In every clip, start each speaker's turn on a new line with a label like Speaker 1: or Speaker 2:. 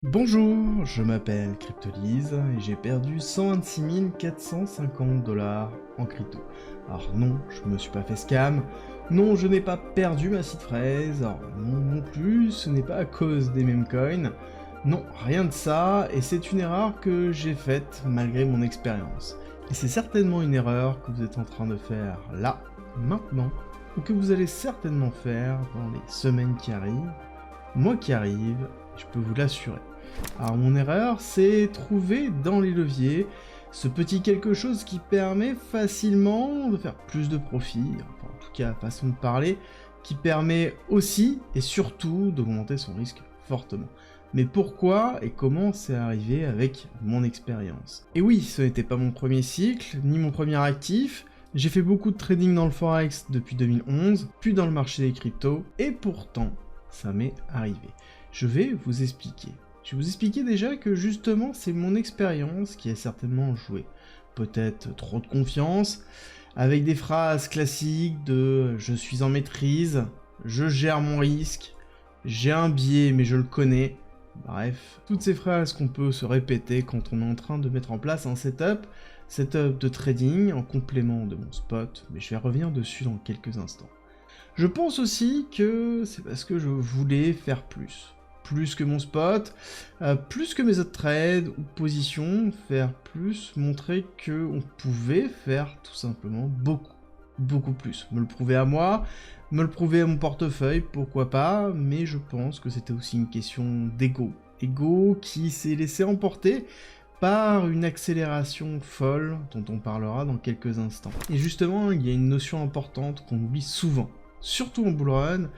Speaker 1: Bonjour, je m'appelle Cryptolyse et j'ai perdu 126 450 $ en crypto. Alors non, je me suis pas fait scam, non, je n'ai pas perdu ma seed phrase, alors non plus, ce n'est pas à cause des meme coins, non, rien de ça, et c'est une erreur que j'ai faite malgré mon expérience. Et c'est certainement une erreur que vous êtes en train de faire là, maintenant, ou que vous allez certainement faire dans les semaines qui arrivent, mois qui arrivent, je peux vous l'assurer. Alors mon erreur, c'est trouver dans les leviers ce petit quelque chose qui permet facilement de faire plus de profit, enfin, en tout cas façon de parler, qui permet aussi et surtout d'augmenter son risque fortement. Mais pourquoi et comment c'est arrivé avec mon expérience? Et oui, ce n'était pas mon premier cycle, ni mon premier actif. J'ai fait beaucoup de trading dans le Forex depuis 2011, puis dans le marché des cryptos, et pourtant, ça m'est arrivé. Je vais vous expliquer. Je vais vous expliquer déjà que justement c'est mon expérience qui a certainement joué. Peut-être trop de confiance, avec des phrases classiques de « je suis en maîtrise »,« je gère mon risque »,« j'ai un biais mais je le connais ». Bref, toutes ces phrases qu'on peut se répéter quand on est en train de mettre en place un setup de trading en complément de mon spot, mais je vais revenir dessus dans quelques instants. Je pense aussi que c'est parce que je voulais faire plus que mon spot, plus que mes autres trades ou positions, faire plus, montrer que on pouvait faire tout simplement beaucoup plus. Me le prouver à moi, me le prouver à mon portefeuille, pourquoi pas, mais je pense que c'était aussi une question d'ego. Ego qui s'est laissé emporter par une accélération folle dont on parlera dans quelques instants. Et justement, il y a une notion importante qu'on oublie souvent, surtout en bull run,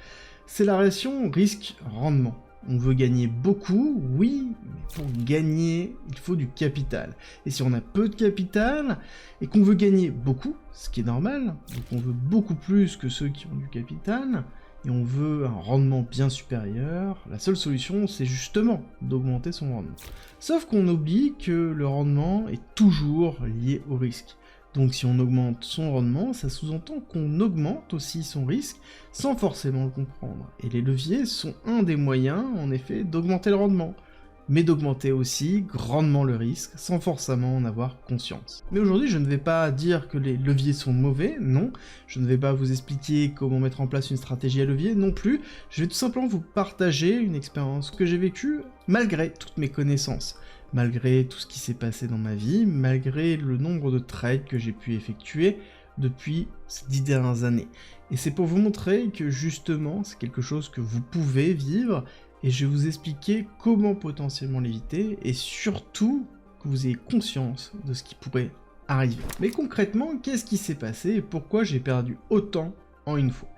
Speaker 1: c'est la relation risque-rendement. On veut gagner beaucoup, oui, mais pour gagner, il faut du capital. Et si on a peu de capital, et qu'on veut gagner beaucoup, ce qui est normal, donc on veut beaucoup plus que ceux qui ont du capital, et on veut un rendement bien supérieur, la seule solution, c'est justement d'augmenter son rendement. Sauf qu'on oublie que le rendement est toujours lié au risque. Donc si on augmente son rendement, ça sous-entend qu'on augmente aussi son risque sans forcément le comprendre. Et les leviers sont un des moyens, en effet, d'augmenter le rendement, mais d'augmenter aussi grandement le risque sans forcément en avoir conscience. Mais aujourd'hui, je ne vais pas dire que les leviers sont mauvais, non. Je ne vais pas vous expliquer comment mettre en place une stratégie à levier, non plus. Je vais tout simplement vous partager une expérience que j'ai vécue malgré toutes mes connaissances. Malgré tout ce qui s'est passé dans ma vie, malgré le nombre de trades que j'ai pu effectuer depuis ces 10 dernières années. Et c'est pour vous montrer que justement, c'est quelque chose que vous pouvez vivre, et je vais vous expliquer comment potentiellement l'éviter, et surtout que vous ayez conscience de ce qui pourrait arriver. Mais concrètement, qu'est-ce qui s'est passé et pourquoi j'ai perdu autant en une fois?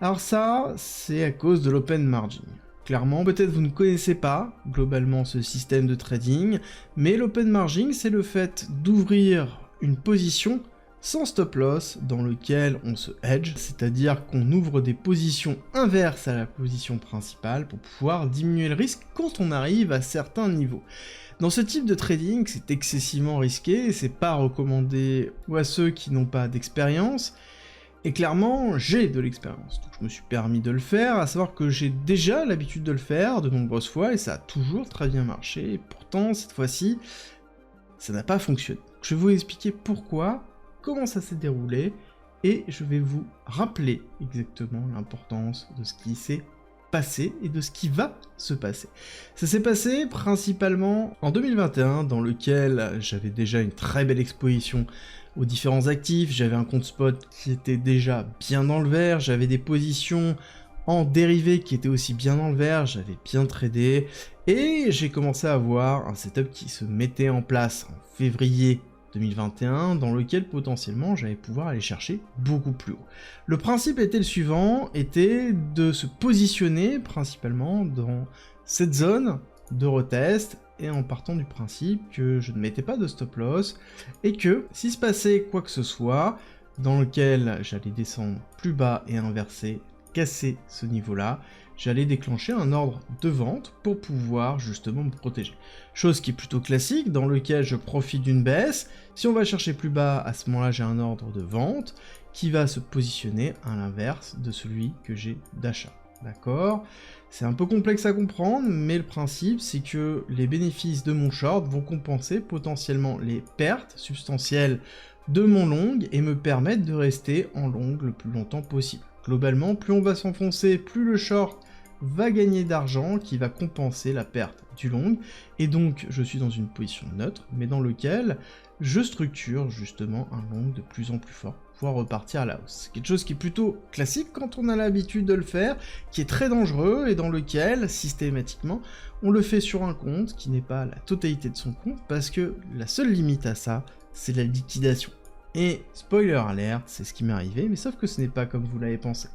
Speaker 1: Alors ça, c'est à cause de l'open margin. Clairement, peut-être vous ne connaissez pas globalement ce système de trading, mais l'open margin, c'est le fait d'ouvrir une position sans stop loss dans lequel on se hedge, c'est-à-dire qu'on ouvre des positions inverses à la position principale pour pouvoir diminuer le risque quand on arrive à certains niveaux. Dans ce type de trading, c'est excessivement risqué, c'est pas recommandé ou à ceux qui n'ont pas d'expérience. Et clairement, j'ai de l'expérience, donc je me suis permis de le faire, à savoir que j'ai déjà l'habitude de le faire de nombreuses fois, et ça a toujours très bien marché, et pourtant, cette fois-ci, ça n'a pas fonctionné. Je vais vous expliquer pourquoi, comment ça s'est déroulé, et je vais vous rappeler exactement l'importance de ce qui s'est passé, et de ce qui va se passer. Ça s'est passé principalement en 2021, dans lequel j'avais déjà une très belle exposition aux différents actifs, j'avais un compte spot qui était déjà bien dans le vert, j'avais des positions en dérivés qui étaient aussi bien dans le vert, j'avais bien tradé, et j'ai commencé à avoir un setup qui se mettait en place en février 2021, dans lequel potentiellement j'allais pouvoir aller chercher beaucoup plus haut. Le principe était le suivant, était de se positionner principalement dans cette zone de retest, et en partant du principe que je ne mettais pas de stop loss, et que s'il se passait quoi que ce soit, dans lequel j'allais descendre plus bas et inverser, casser ce niveau-là, j'allais déclencher un ordre de vente pour pouvoir justement me protéger. Chose qui est plutôt classique, dans lequel je profite d'une baisse, si on va chercher plus bas, à ce moment-là j'ai un ordre de vente qui va se positionner à l'inverse de celui que j'ai d'achat. D'accord? C'est un peu complexe à comprendre, mais le principe c'est que les bénéfices de mon short vont compenser potentiellement les pertes substantielles de mon long et me permettre de rester en long le plus longtemps possible. Globalement, plus on va s'enfoncer, plus le short va gagner d'argent qui va compenser la perte du long, et donc je suis dans une position neutre, mais dans lequel je structure justement un long de plus en plus fort pour pouvoir repartir à la hausse. C'est quelque chose qui est plutôt classique quand on a l'habitude de le faire, qui est très dangereux et dans lequel, systématiquement, on le fait sur un compte qui n'est pas la totalité de son compte, parce que la seule limite à ça, c'est la liquidation. Et spoiler alert, c'est ce qui m'est arrivé, mais sauf que ce n'est pas comme vous l'avez pensé.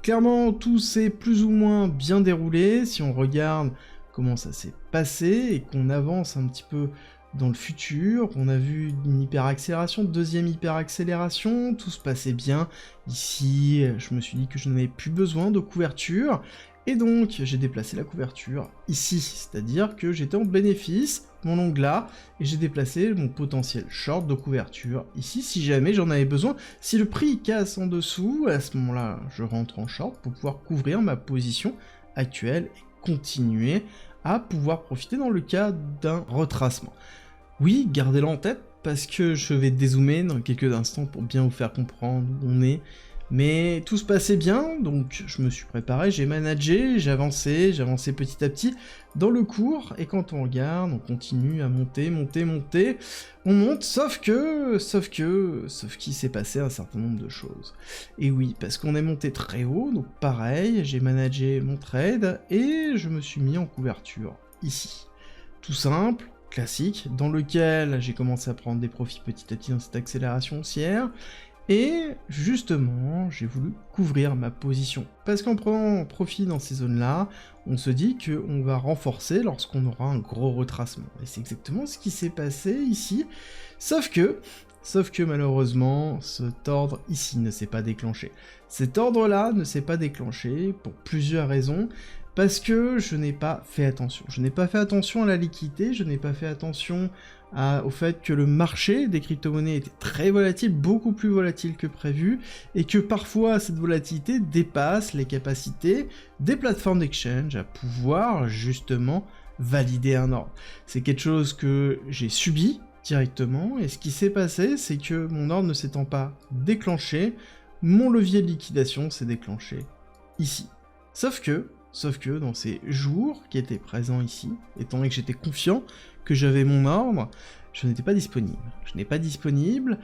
Speaker 1: Clairement, tout s'est plus ou moins bien déroulé, si on regarde comment ça s'est passé, et qu'on avance un petit peu dans le futur, on a vu une hyperaccélération, deuxième hyperaccélération, tout se passait bien. Ici, je me suis dit que je n'avais plus besoin de couverture, et donc j'ai déplacé la couverture ici, c'est-à-dire que j'étais en bénéfice, mon long là, et j'ai déplacé mon potentiel short de couverture ici, si jamais j'en avais besoin. Si le prix casse en dessous, à ce moment-là, je rentre en short pour pouvoir couvrir ma position actuelle et continuer à pouvoir profiter dans le cas d'un retracement. Oui, gardez-le en tête, parce que je vais dézoomer dans quelques instants pour bien vous faire comprendre où on est. Mais tout se passait bien, donc je me suis préparé, j'ai managé, j'ai avancé petit à petit dans le cours, et quand on regarde, on continue à monter, on monte, sauf qu'il s'est passé un certain nombre de choses. Et oui, parce qu'on est monté très haut, donc pareil, j'ai managé mon trade, et je me suis mis en couverture ici. Tout simple, classique, dans lequel j'ai commencé à prendre des profits petit à petit dans cette accélération haussière, et justement, j'ai voulu couvrir ma position. Parce qu'en prenant profit dans ces zones-là, on se dit qu'on va renforcer lorsqu'on aura un gros retracement. Et c'est exactement ce qui s'est passé ici. Sauf que malheureusement, cet ordre ici ne s'est pas déclenché. Cet ordre-là ne s'est pas déclenché pour plusieurs raisons. Parce que je n'ai pas fait attention. Je n'ai pas fait attention à la liquidité, je n'ai pas fait attention au fait que le marché des crypto-monnaies était très volatile, beaucoup plus volatile que prévu, et que parfois cette volatilité dépasse les capacités des plateformes d'exchange à pouvoir justement valider un ordre. C'est quelque chose que j'ai subi directement, et ce qui s'est passé, c'est que mon ordre ne s'étant pas déclenché, mon levier de liquidation s'est déclenché ici. Sauf que dans ces jours qui étaient présents ici, étant donné que j'étais confiant que j'avais mon ordre, je n'étais pas disponible. Je n'ai pas disponible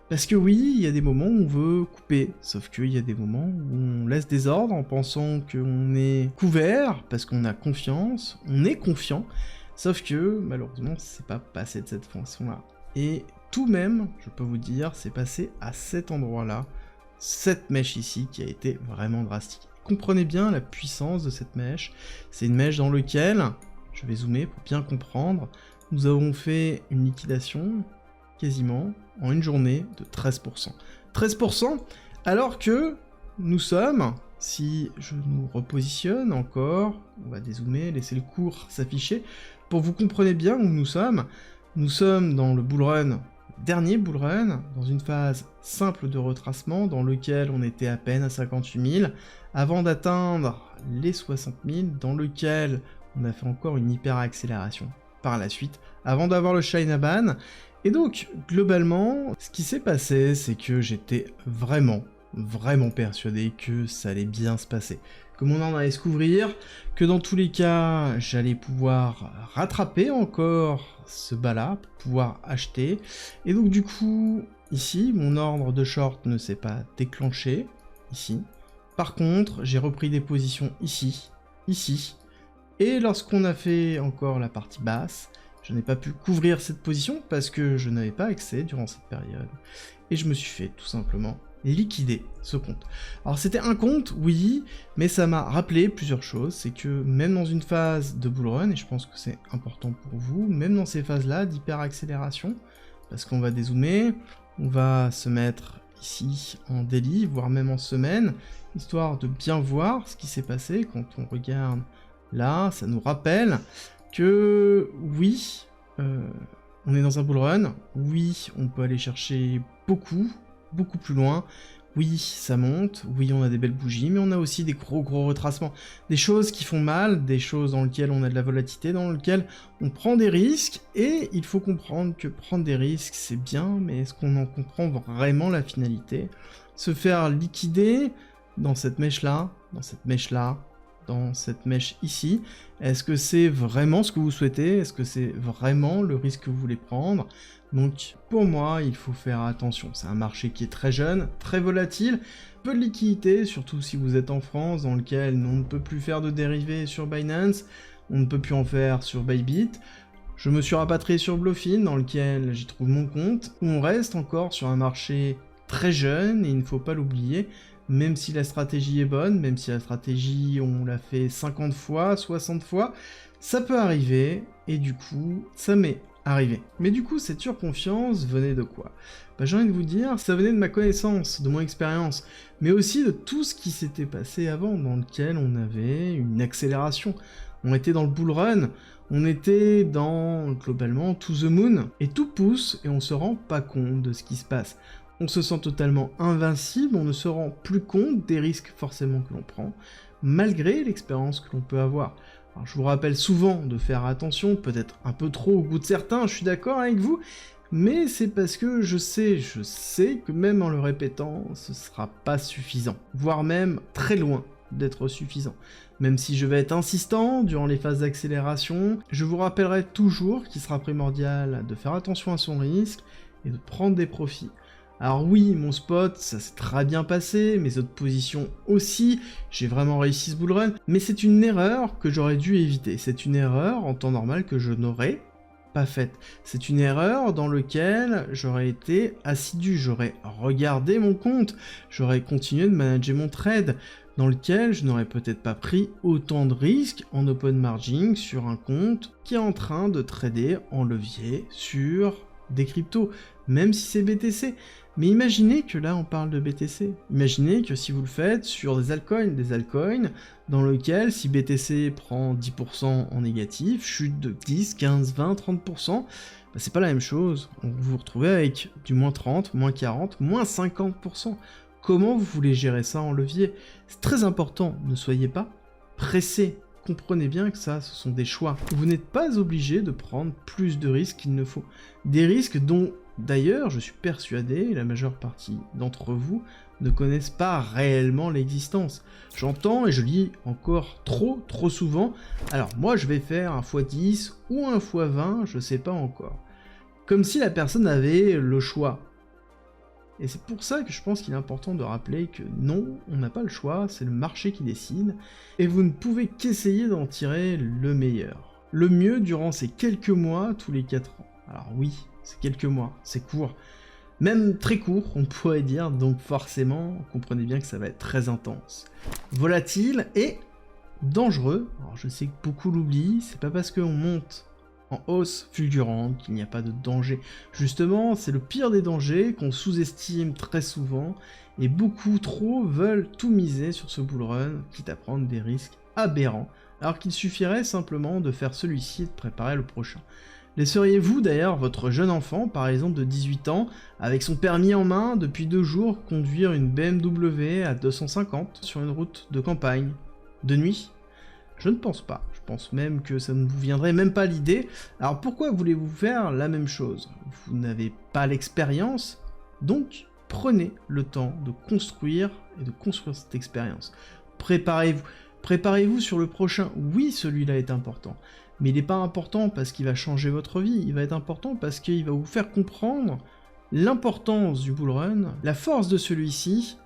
Speaker 1: parce que oui, il y a des moments où on veut couper, sauf qu'il y a des moments où on laisse des ordres en pensant qu'on est couvert, parce qu'on a confiance, on est confiant, sauf que malheureusement, c'est pas passé de cette façon-là. Et tout même, je peux vous dire, c'est passé à cet endroit-là, cette mèche ici qui a été vraiment drastique. Comprenez bien la puissance de cette mèche. C'est une mèche dans laquelle, je vais zoomer pour bien comprendre, nous avons fait une liquidation quasiment en une journée de 13%. 13% alors que nous sommes, si je nous repositionne encore, on va dézoomer, laisser le cours s'afficher, pour que vous compreniez bien où nous sommes dans le bull run, dernier bull run, dans une phase simple de retracement dans lequel on était à peine à 58 000, avant d'atteindre les 60 000, dans lequel on a fait encore une hyper accélération par la suite, avant d'avoir le Shinaban. Et donc, globalement, ce qui s'est passé, c'est que j'étais vraiment persuadé que ça allait bien se passer, que mon ordre allait se couvrir, que dans tous les cas, j'allais pouvoir rattraper encore ce bas-là, pour pouvoir acheter. Et donc du coup, ici, mon ordre de short ne s'est pas déclenché, ici. Par contre, j'ai repris des positions ici, ici. Et lorsqu'on a fait encore la partie basse, je n'ai pas pu couvrir cette position parce que je n'avais pas accès durant cette période. Et je me suis fait tout simplement liquider ce compte. Alors c'était un compte, oui, mais ça m'a rappelé plusieurs choses. C'est que même dans une phase de bull run, et je pense que c'est important pour vous, même dans ces phases-là d'hyper accélération, parce qu'on va dézoomer, on va se mettre ici en daily, voire même en semaine, histoire de bien voir ce qui s'est passé. Quand on regarde là, ça nous rappelle que oui, on est dans un bull run, oui, on peut aller chercher beaucoup plus loin, Oui, ça monte, oui, on a des belles bougies, mais on a aussi des gros retracements. Des choses qui font mal, des choses dans lesquelles on a de la volatilité, dans lesquelles on prend des risques, et il faut comprendre que prendre des risques, c'est bien, mais est-ce qu'on en comprend vraiment la finalité? Se faire liquider dans cette mèche-là, dans cette mèche-là, dans cette mèche ici, est-ce que c'est vraiment ce que vous souhaitez? Est-ce que c'est vraiment le risque que vous voulez prendre? Donc pour moi, il faut faire attention. C'est un marché qui est très jeune, très volatile, peu de liquidité, surtout si vous êtes en France, dans lequel on ne peut plus faire de dérivés sur Binance, on ne peut plus en faire sur Bybit. Je me suis rapatrié sur Bluefin, dans lequel j'y trouve mon compte, où on reste encore sur un marché très jeune, et il ne faut pas l'oublier, même si la stratégie est bonne, même si la stratégie, on l'a fait 50 fois, 60 fois, ça peut arriver, et du coup, ça m'est arrivé. Mais du coup, cette surconfiance venait de quoi? J'ai envie de vous dire, ça venait de ma connaissance, de mon expérience, mais aussi de tout ce qui s'était passé avant, dans lequel on avait une accélération. On était dans le bull run, on était dans, globalement, to the moon, et tout pousse, et on se rend pas compte de ce qui se passe. On se sent totalement invincible, on ne se rend plus compte des risques forcément que l'on prend, malgré l'expérience que l'on peut avoir. Alors, je vous rappelle souvent de faire attention, peut-être un peu trop au goût de certains, je suis d'accord avec vous, mais c'est parce que je sais que même en le répétant, ce sera pas suffisant, voire même très loin d'être suffisant. Même si je vais être insistant durant les phases d'accélération, je vous rappellerai toujours qu'il sera primordial de faire attention à son risque et de prendre des profits. Alors oui, mon spot, ça s'est très bien passé, mes autres positions aussi, j'ai vraiment réussi ce bull run, mais c'est une erreur que j'aurais dû éviter. C'est une erreur en temps normal que je n'aurais pas faite. C'est une erreur dans laquelle j'aurais été assidu, j'aurais regardé mon compte, j'aurais continué de manager mon trade, dans lequel je n'aurais peut-être pas pris autant de risques en open margin sur un compte qui est en train de trader en levier sur des cryptos, même si c'est BTC. Mais imaginez que là on parle de BTC, imaginez que si vous le faites sur des altcoins dans lequel si BTC prend 10% en négatif, chute de 10, 15, 20, 30%, c'est pas la même chose, vous vous retrouvez avec du moins 30, moins 40, moins 50%. Comment vous voulez gérer ça en levier? C'est très important, ne soyez pas pressés. Comprenez bien que ça, ce sont des choix. Vous n'êtes pas obligé de prendre plus de risques qu'il ne faut. Des risques dont, d'ailleurs, je suis persuadé, la majeure partie d'entre vous ne connaissent pas réellement l'existence. J'entends et je lis encore trop souvent, alors moi je vais faire un x10 ou un x20, je sais pas encore. Comme si la personne avait le choix. Et c'est pour ça que je pense qu'il est important de rappeler que non, on n'a pas le choix, c'est le marché qui décide, et vous ne pouvez qu'essayer d'en tirer le meilleur. Le mieux durant ces quelques mois, tous les 4 ans. Alors oui, c'est quelques mois, c'est court. Même très court, on pourrait dire, donc forcément, comprenez bien que ça va être très intense. Volatile et dangereux. Alors je sais que beaucoup l'oublient, c'est pas parce qu'on monte en hausse fulgurante qu'il n'y a pas de danger. Justement, c'est le pire des dangers qu'on sous-estime très souvent, et beaucoup trop veulent tout miser sur ce bull run, quitte à prendre des risques aberrants, alors qu'il suffirait simplement de faire celui-ci et de préparer le prochain. Laisseriez-vous d'ailleurs votre jeune enfant, par exemple de 18 ans, avec son permis en main depuis 2 jours, conduire une BMW à 250 sur une route de campagne, de nuit? Je ne pense pas. Je pense même que ça ne vous viendrait même pas l'idée. Alors pourquoi voulez-vous faire la même chose? Vous n'avez pas l'expérience, donc prenez le temps de construire cette expérience. Préparez-vous. Préparez-vous sur le prochain. Oui, celui-là est important. Mais il n'est pas important parce qu'il va changer votre vie. Il va être important parce qu'il va vous faire comprendre l'importance du bull run, la force de celui-ci,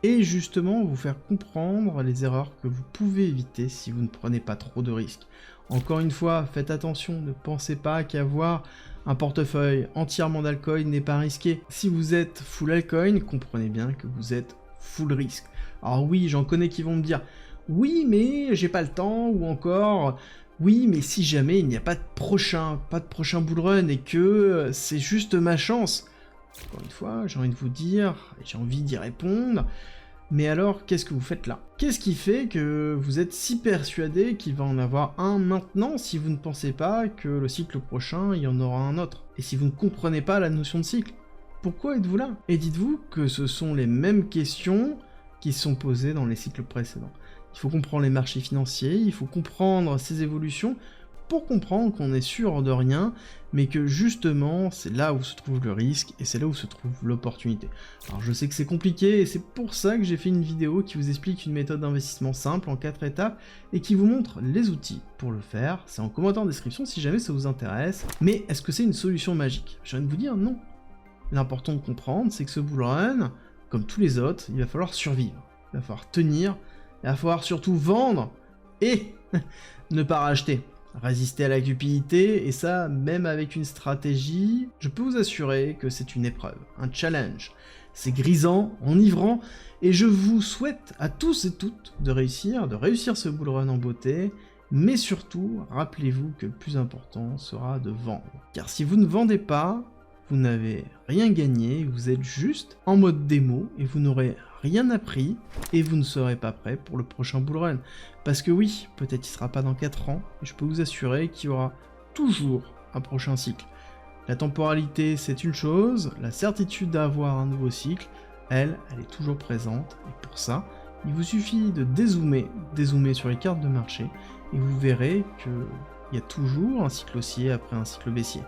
Speaker 1: et justement vous faire comprendre les erreurs que vous pouvez éviter si vous ne prenez pas trop de risques. Encore une fois, faites attention, ne pensez pas qu'avoir un portefeuille entièrement d'altcoin n'est pas risqué. Si vous êtes full altcoin, comprenez bien que vous êtes full risque. Alors oui, j'en connais qui vont me dire « Oui, mais j'ai pas le temps » ou encore « Oui, mais si jamais il n'y a pas de prochain bull run et que c'est juste ma chance ». Encore une fois, j'ai envie de vous dire, et j'ai envie d'y répondre, mais alors qu'est-ce que vous faites là? Qu'est-ce qui fait que vous êtes si persuadé qu'il va en avoir un maintenant si vous ne pensez pas que le cycle prochain, il y en aura un autre? Et si vous ne comprenez pas la notion de cycle? pourquoi êtes-vous là? Et dites-vous que ce sont les mêmes questions qui sont posées dans les cycles précédents. Il faut comprendre les marchés financiers, il faut comprendre ces évolutions pour comprendre qu'on est sûr de rien, mais que justement, c'est là où se trouve le risque et c'est là où se trouve l'opportunité. Alors je sais que c'est compliqué et c'est pour ça que j'ai fait une vidéo qui vous explique une méthode d'investissement simple en 4 étapes et qui vous montre les outils pour le faire. C'est en commentaire en description si jamais ça vous intéresse. Mais est-ce que c'est une solution magique? Je viens de vous dire non. L'important de comprendre, c'est que ce bull run, comme tous les autres, il va falloir survivre, il va falloir tenir, il va falloir surtout vendre et ne pas racheter. Résister à la cupidité, et ça, même avec une stratégie, je peux vous assurer que c'est une épreuve, un challenge. C'est grisant, enivrant, et je vous souhaite à tous et toutes de réussir ce bull run en beauté, mais surtout, rappelez-vous que le plus important sera de vendre. Car si vous ne vendez pas, vous n'avez rien gagné, vous êtes juste en mode démo et vous n'aurez rien appris et vous ne serez pas prêt pour le prochain bull run. Parce que oui, peut-être il sera pas dans 4 ans, mais je peux vous assurer qu'il y aura toujours un prochain cycle. La temporalité, c'est une chose, la certitude d'avoir un nouveau cycle, elle est toujours présente. Et pour ça, il vous suffit de dézoomer sur les cartes de marché et vous verrez qu'il y a toujours un cycle haussier après un cycle baissier.